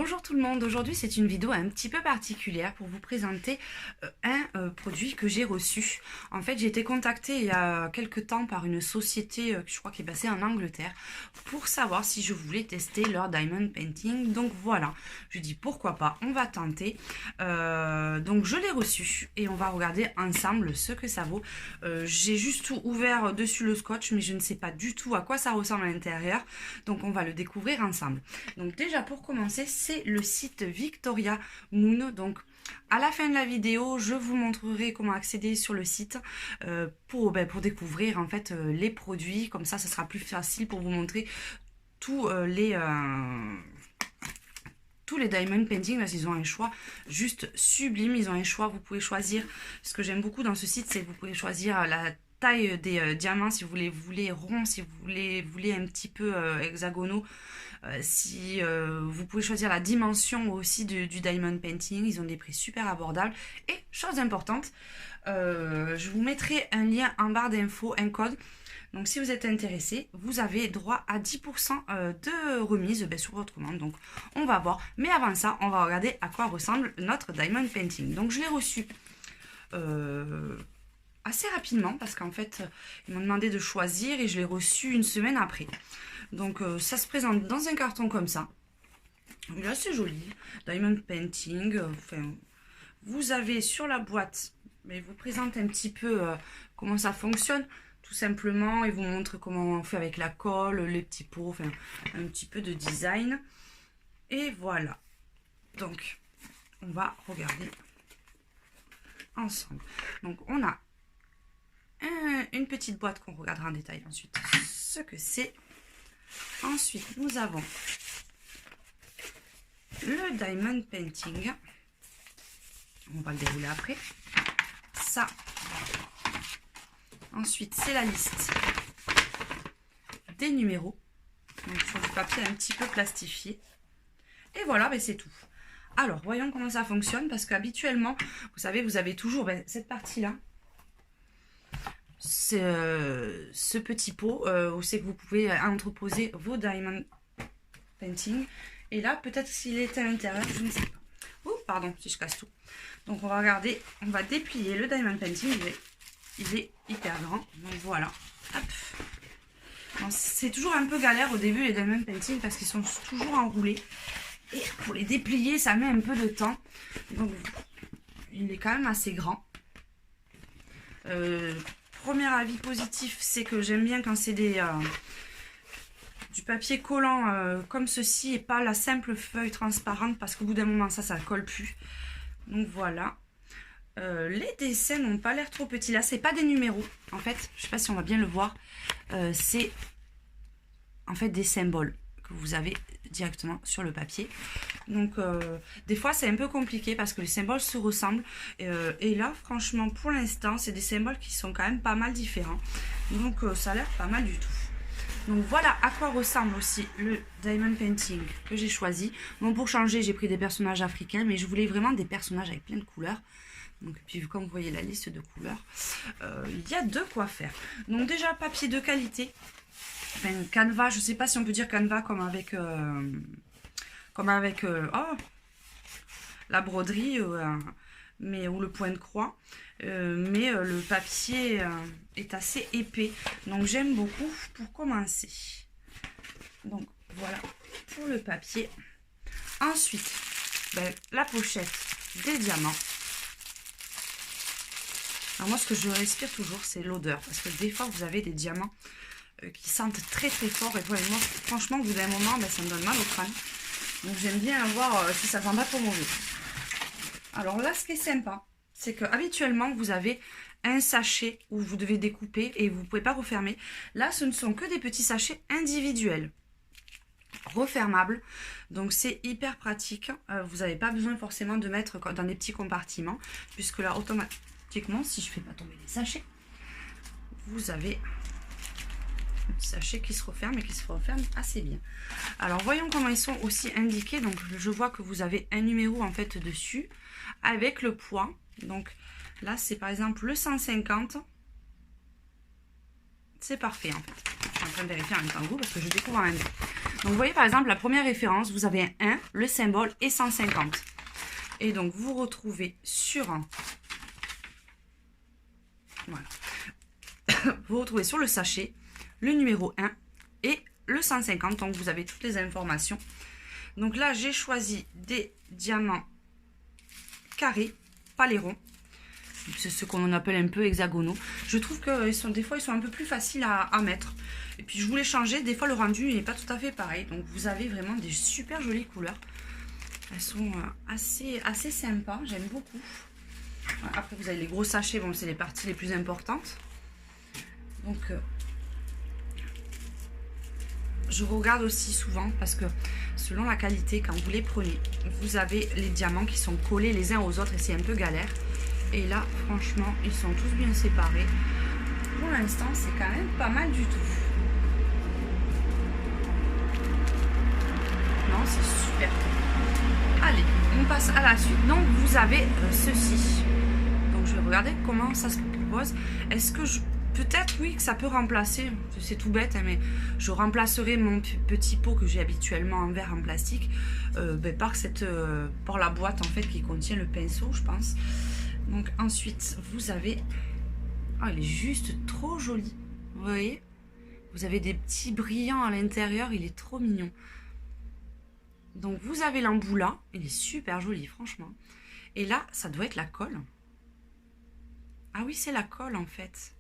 Bonjour tout le monde, aujourd'hui c'est une vidéo un petit peu particulière pour vous présenter un produit que j'ai reçu. En fait j'ai été contactée il y a quelques temps par une société que je crois qui est basée en Angleterre pour savoir si je voulais tester leur diamond painting. Donc voilà, je dis pourquoi pas, on va tenter. Donc je l'ai reçu et on va regarder ensemble ce que ça vaut. J'ai juste ouvert dessus le scotch mais je ne sais pas du tout à quoi ça ressemble à l'intérieur. Donc on va le découvrir ensemble. Donc déjà pour commencer, c'est le site Victoria Moon. Donc à la fin de la vidéo, je vous montrerai comment accéder sur le site pour découvrir en fait les produits. Comme ça, ce sera plus facile pour vous montrer tous les diamond painting, parce qu'ils ont un choix juste sublime. Ils ont un choix, vous pouvez choisir. Ce que j'aime beaucoup dans ce site, c'est que vous pouvez choisir la taille des diamants, si vous voulez ronds, si vous voulez un petit peu hexagonaux. Si vous pouvez choisir la dimension aussi du diamond painting. Ils ont des prix super abordables. Et chose importante, je vous mettrai un lien en barre d'infos, un code. Donc si vous êtes intéressé, vous avez droit à 10% de remise sur votre commande. Donc on va voir. Mais avant ça, on va regarder à quoi ressemble notre diamond painting. Donc je l'ai reçu assez rapidement parce qu'en fait ils m'ont demandé de choisir et je l'ai reçu une semaine après. Donc ça se présente dans un carton comme ça. Il est assez joli. Diamond painting. Vous avez sur la boîte, mais vous présente un petit peu comment ça fonctionne. Tout simplement, il vous montre comment on fait avec la colle, les petits pots, enfin un petit peu de design. Et voilà. Donc on va regarder ensemble. Donc on a une petite boîte qu'on regardera en détail ensuite ce que c'est. Ensuite nous avons le diamond painting, on va le dérouler après ça. Ensuite c'est la liste des numéros, donc sur du papier un petit peu plastifié, et voilà, c'est tout. Alors voyons comment ça fonctionne, parce qu'habituellement vous savez, vous avez toujours cette partie là, c'est ce petit pot où c'est que vous pouvez entreposer vos diamond painting. Et là peut-être s'il est à l'intérieur, je ne sais pas. Ouh, pardon si je casse tout. Donc on va regarder, on va déplier le diamond painting. Il est hyper grand, donc voilà. C'est toujours un peu galère au début les diamond painting parce qu'ils sont toujours enroulés, et pour les déplier ça met un peu de temps. Donc il est quand même assez grand. Premier avis positif, c'est que j'aime bien quand c'est du papier collant comme ceci et pas la simple feuille transparente, parce qu'au bout d'un moment ça colle plus. Donc voilà. Les dessins n'ont pas l'air trop petits. Là c'est pas des numéros en fait, je sais pas si on va bien le voir. C'est en fait des symboles que vous avez directement sur le papier. Donc des fois c'est un peu compliqué parce que les symboles se ressemblent, et là franchement pour l'instant c'est des symboles qui sont quand même pas mal différents, donc ça a l'air pas mal du tout. Donc voilà à quoi ressemble aussi le diamond painting que j'ai choisi. Bon, pour changer j'ai pris des personnages africains, mais je voulais vraiment des personnages avec plein de couleurs. Donc, puis comme vous voyez la liste de couleurs, il y a de quoi faire. Donc déjà papier de qualité. Enfin, canevas, je sais pas si on peut dire canevas comme avec la broderie, mais ou le point de croix, mais le papier est assez épais, donc j'aime beaucoup pour commencer. Donc voilà pour le papier. Ensuite la pochette des diamants. Alors moi ce que je respire toujours c'est l'odeur, parce que des fois vous avez des diamants qui sentent très très fort, et moi franchement au bout d'un moment ça me donne mal au crâne, donc j'aime bien voir si ça sent pas trop mauvais. Alors là ce qui est sympa, c'est que habituellement vous avez un sachet où vous devez découper et vous ne pouvez pas refermer. Là ce ne sont que des petits sachets individuels refermables, donc c'est hyper pratique. Vous n'avez pas besoin forcément de mettre dans des petits compartiments, puisque là automatiquement si je fais pas tomber les sachets, vous avez sachet qui se referme, et qui se referme assez bien. Alors voyons comment ils sont aussi indiqués. Donc je vois que vous avez un numéro en fait dessus avec le poids. Donc là c'est par exemple le 150. C'est parfait en fait. Je suis en train de vérifier en même temps que vous parce que je découvre en même temps. Donc vous voyez par exemple la première référence, vous avez un 1, le symbole et 150. Et donc vous retrouvez sur un... Voilà. Vous retrouvez sur le sachet le numéro 1 et le 150. Donc vous avez toutes les informations. Donc là j'ai choisi des diamants carrés, pas les ronds. C'est ce qu'on appelle un peu hexagonaux. Je trouve que des fois ils sont un peu plus faciles à mettre. Et puis je voulais changer, des fois le rendu n'est pas tout à fait pareil. Donc vous avez vraiment des super jolies couleurs. Elles sont assez sympas, j'aime beaucoup. Après vous avez les gros sachets, bon c'est les parties les plus importantes. Donc je regarde aussi souvent parce que selon la qualité, quand vous les prenez, vous avez les diamants qui sont collés les uns aux autres et c'est un peu galère. Et là franchement ils sont tous bien séparés. Pour l'instant c'est quand même pas mal du tout. Non, c'est super. Allez, on passe à la suite. Donc vous avez ceci. Donc je vais regarder comment ça se propose. Est-ce que peut-être oui que ça peut remplacer, c'est tout bête hein, mais je remplacerai mon petit pot que j'ai habituellement en verre en plastique par la boîte en fait qui contient le pinceau je pense. Donc ensuite vous avez, oh il est juste trop joli, vous voyez, vous avez des petits brillants à l'intérieur, il est trop mignon. Donc vous avez l'embout là, il est super joli franchement. Et là ça doit être la colle. Ah oui c'est la colle en fait.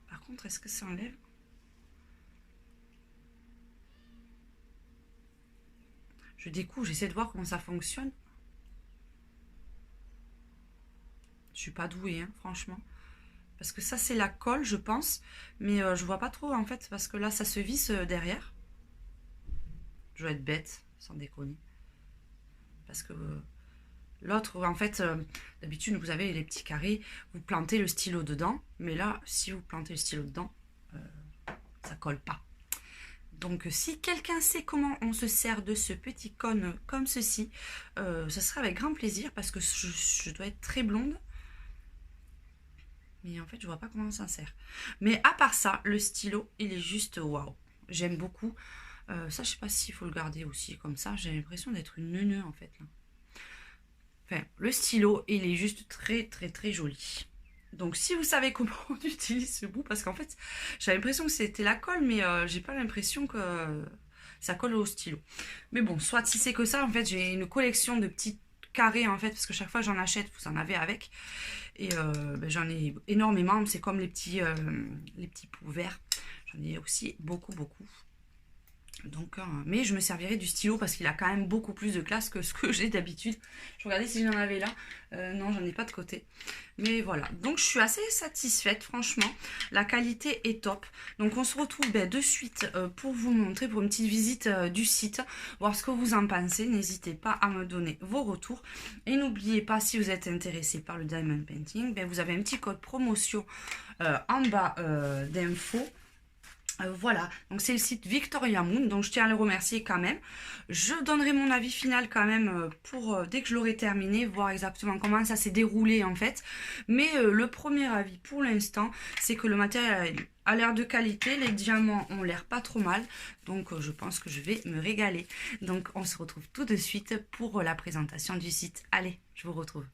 Par contre est-ce que ça enlève? Je découvre, j'essaie de voir comment ça fonctionne. Je suis pas douée hein, franchement. Parce que ça c'est la colle je pense. Mais je vois pas trop en fait parce que là ça se visse derrière. Je vais être bête. Sans déconner. Parce que l'autre, en fait, d'habitude, vous avez les petits carrés, vous plantez le stylo dedans. Mais là, si vous plantez le stylo dedans, ça colle pas. Donc, si quelqu'un sait comment on se sert de ce petit cône comme ceci, ça serait avec grand plaisir parce que je dois être très blonde. Mais en fait, je vois pas comment on s'en sert. Mais à part ça, le stylo, il est juste waouh. J'aime beaucoup. Ça, je sais pas s'il faut le garder aussi comme ça. J'ai l'impression d'être une neuneu en fait. Là. Enfin, le stylo, il est juste très joli. Donc, si vous savez comment on utilise ce bout, parce qu'en fait, j'ai l'impression que c'était la colle, mais j'ai pas l'impression que ça colle au stylo. Mais bon, soit si c'est que ça, en fait, j'ai une collection de petits carrés en fait, parce que chaque fois j'en achète, vous en avez avec. Et j'en ai énormément. C'est comme les petits pots verts. J'en ai aussi beaucoup. Donc, mais je me servirai du stylo parce qu'il a quand même beaucoup plus de classe que ce que j'ai d'habitude. Je regardais si j'en avais là. Non, j'en ai pas de côté. Mais voilà. Donc, je suis assez satisfaite, franchement. La qualité est top. Donc, on se retrouve de suite pour vous montrer, pour une petite visite du site. Voir ce que vous en pensez. N'hésitez pas à me donner vos retours. Et n'oubliez pas, si vous êtes intéressé par le Diamond Painting, vous avez un petit code promotion en bas d'infos. Voilà, donc c'est le site Victoria Moon, donc je tiens à le remercier quand même. Je donnerai mon avis final quand même pour dès que je l'aurai terminé, voir exactement comment ça s'est déroulé en fait. Mais le premier avis pour l'instant, c'est que le matériel a l'air de qualité, les diamants ont l'air pas trop mal, donc je pense que je vais me régaler. Donc on se retrouve tout de suite pour la présentation du site. Allez, je vous retrouve.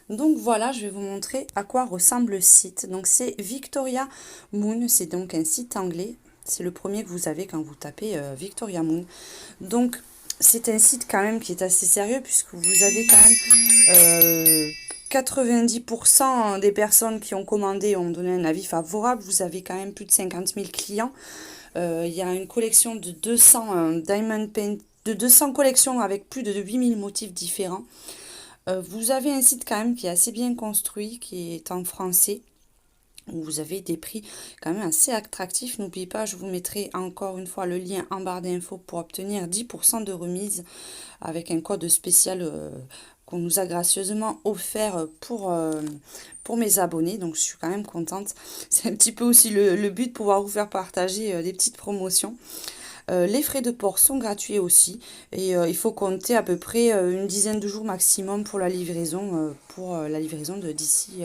Donc voilà, je vais vous montrer à quoi ressemble le site. Donc c'est Victoria Moon, c'est donc un site anglais. C'est le premier que vous avez quand vous tapez Victoria Moon. Donc c'est un site quand même qui est assez sérieux puisque vous avez quand même 90% des personnes qui ont commandé ont donné un avis favorable. Vous avez quand même plus de 50 000 clients. Il y a une collection de 200 Diamond Paint, de 200 collections avec plus de 8000 motifs différents. Vous avez un site quand même qui est assez bien construit, qui est en français, où vous avez des prix quand même assez attractifs. N'oubliez pas, je vous mettrai encore une fois le lien en barre d'infos pour obtenir 10% de remise avec un code spécial qu'on nous a gracieusement offert pour mes abonnés. Donc je suis quand même contente. C'est un petit peu aussi le but de pouvoir vous faire partager des petites promotions. Les frais de port sont gratuits aussi et il faut compter à peu près une dizaine de jours maximum pour la livraison de d'ici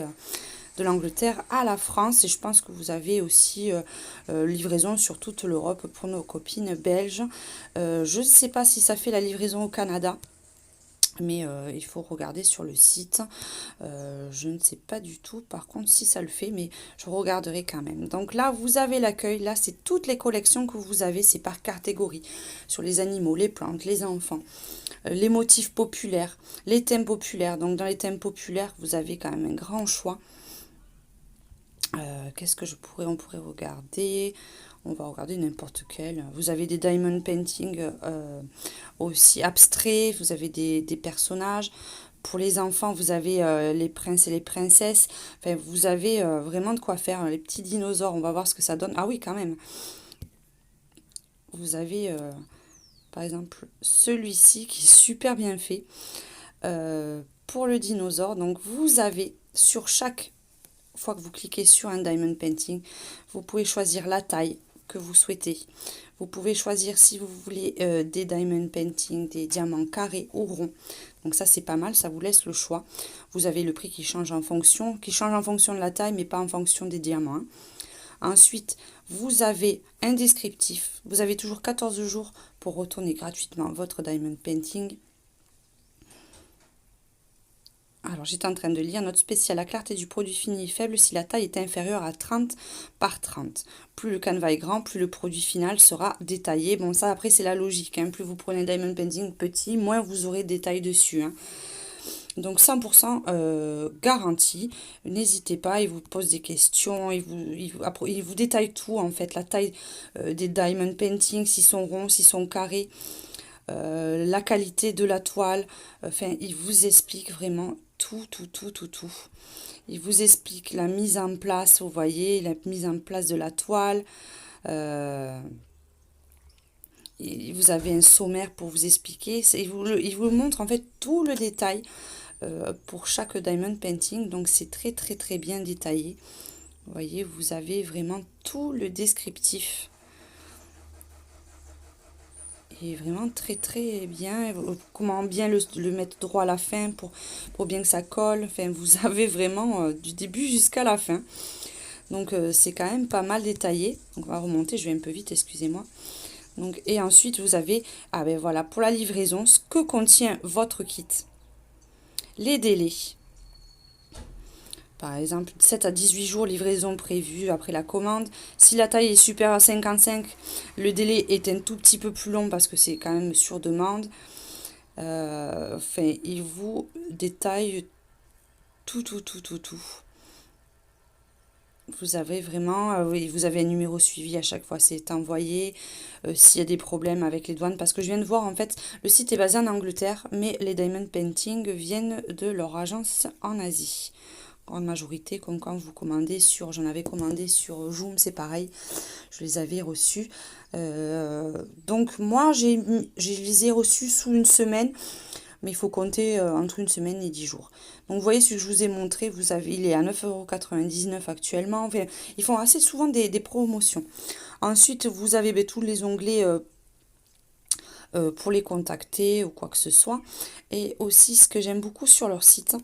de l'Angleterre à la France. Et je pense que vous avez aussi livraison sur toute l'Europe pour nos copines belges. Je ne sais pas si ça fait la livraison au Canada. Mais il faut regarder sur le site. Je ne sais pas du tout par contre si ça le fait, mais je regarderai quand même. Donc là, vous avez l'accueil. Là, c'est toutes les collections que vous avez. C'est par catégorie. Sur les animaux, les plantes, les enfants, les motifs populaires, les thèmes populaires. Donc dans les thèmes populaires, vous avez quand même un grand choix. Qu'est-ce que on pourrait regarder? On va regarder n'importe quel. Vous avez des diamond painting aussi abstraits. Vous avez des personnages. Pour les enfants, vous avez les princes et les princesses. Enfin, vous avez vraiment de quoi faire. Les petits dinosaures, on va voir ce que ça donne. Ah oui, quand même. Vous avez, par exemple, celui-ci qui est super bien fait. Pour le dinosaure, donc vous avez sur chaque fois que vous cliquez sur un diamond painting, vous pouvez choisir la taille que vous souhaitez. Vous pouvez choisir si vous voulez des diamond painting, des diamants carrés ou ronds. Donc ça c'est pas mal, ça vous laisse le choix. Vous avez le prix qui change en fonction de la taille, mais pas en fonction des diamants. Hein. Ensuite, vous avez un descriptif. Vous avez toujours 14 jours pour retourner gratuitement votre diamond painting. Alors, j'étais en train de lire. Note spéciale, la clarté du produit fini est faible si la taille est inférieure à 30 par 30. Plus le canevas est grand, plus le produit final sera détaillé. Bon, ça, après, c'est la logique. Hein. Plus vous prenez un diamond painting petit, moins vous aurez de détails dessus. Hein. Donc, 100% garantie. N'hésitez pas, il vous pose des questions. Il vous détaille tout, en fait. La taille des diamond paintings, s'ils sont ronds, s'ils sont carrés. La qualité de la toile. Enfin, il vous explique vraiment tout. Il vous explique la mise en place, vous voyez, la mise en place de la toile. Vous avez un sommaire pour vous expliquer. Il vous montre en fait tout le détail pour chaque diamond painting. Donc c'est très bien détaillé. Vous voyez, vous avez vraiment tout le descriptif. Et vraiment très bien. Comment bien le mettre droit à la fin pour bien que ça colle. Enfin, vous avez vraiment du début jusqu'à la fin. Donc c'est quand même pas mal détaillé. Donc on va remonter, je vais un peu vite, excusez-moi. Donc, et ensuite vous avez, ah ben voilà, pour la livraison, ce que contient votre kit. Les délais. Par exemple, 7 à 18 jours, livraison prévue après la commande. Si la taille est supérieure à 55, le délai est un tout petit peu plus long parce que c'est quand même sur demande. Enfin, il vous détaille tout. Vous avez vraiment, oui, vous avez un numéro suivi à chaque fois, c'est envoyé. S'il y a des problèmes avec les douanes, parce que je viens de voir, en fait, le site est basé en Angleterre, mais les diamond painting viennent de leur agence en Asie. Grande majorité, comme quand vous commandez sur, j'en avais commandé sur Joom, c'est pareil, je les avais reçus. Donc moi, je les ai reçus sous une semaine, mais il faut compter entre une semaine et 10 jours. Donc vous voyez, ce que je vous ai montré, il est à 9,99 € actuellement. Enfin, ils font assez souvent des promotions. Ensuite, vous avez tous les onglets pour les contacter ou quoi que ce soit. Et aussi, ce que j'aime beaucoup sur leur site,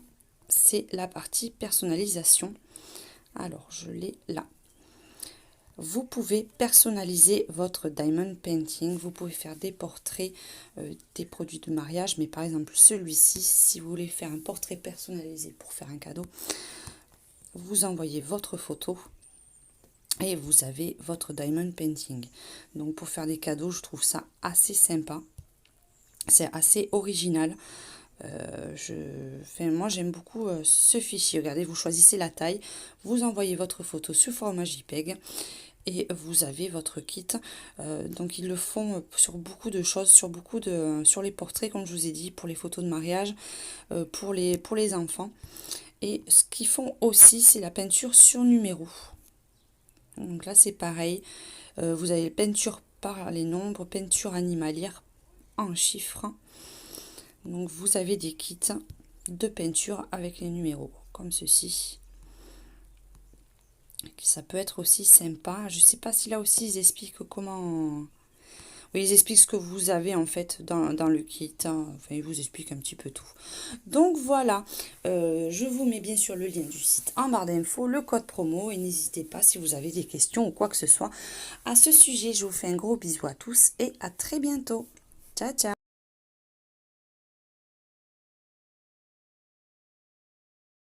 c'est la partie personnalisation. Alors, je l'ai là. Vous pouvez personnaliser votre diamond painting. Vous pouvez faire des portraits, des produits de mariage. Mais par exemple, celui-ci, si vous voulez faire un portrait personnalisé pour faire un cadeau, vous envoyez votre photo et vous avez votre diamond painting. Donc pour faire des cadeaux, je trouve ça assez sympa. C'est assez original. Moi j'aime beaucoup ce fichier. Regardez, vous choisissez la taille, vous envoyez votre photo sous format JPEG et vous avez votre kit. Donc ils le font sur beaucoup de choses, sur les portraits comme je vous ai dit, pour les photos de mariage, pour les enfants. Et ce qu'ils font aussi, c'est la peinture sur numéro. Donc là c'est pareil, vous avez peinture par les nombres, peinture animalière en chiffres. Donc vous avez des kits de peinture avec les numéros, comme ceci. Ça peut être aussi sympa. Je sais pas si là aussi ils expliquent comment... Oui, ils expliquent ce que vous avez en fait dans le kit, hein. Enfin, ils vous expliquent un petit peu tout. Donc voilà, je vous mets bien sûr le lien du site en barre d'infos, le code promo et n'hésitez pas si vous avez des questions ou quoi que ce soit à ce sujet. Je vous fais un gros bisou à tous et à très bientôt. Ciao, ciao!